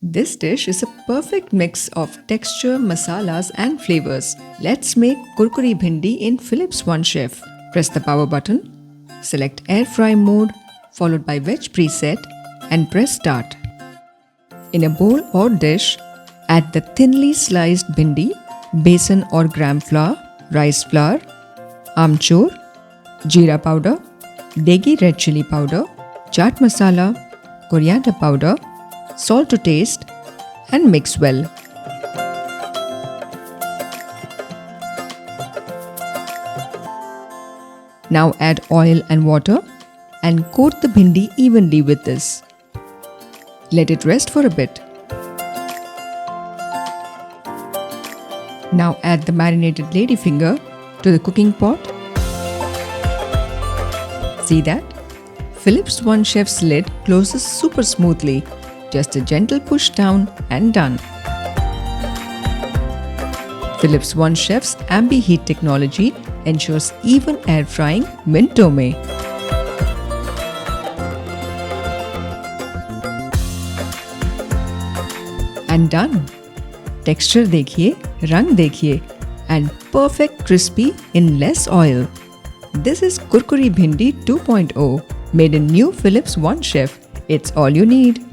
This dish is a perfect mix of texture, masalas and flavors. Let's make Kurkuri Bhindi in Philips OneChef. Press the power button, select Airfry Mode followed by Veg Preset and press Start. In a bowl or dish, add the thinly sliced bhindi, besan or gram flour, rice flour, amchur, jeera powder, degi red chili powder, chaat masala, coriander powder, salt to taste and mix well. Now add oil and water and coat the bhindi evenly with this. Let it rest for a bit. Now add the marinated ladyfinger to the cooking pot. See that? Philips OneChef's lid closes super smoothly. Just a gentle push down and done. Philips OneChef's Ambi Heat technology ensures even air frying minutों में. And done. Texture देखिए, रंग देखिए, and perfect crispy in less oil. This is Kurkuri Bhindi 2.0, made in new Philips OneChef. It's all you need.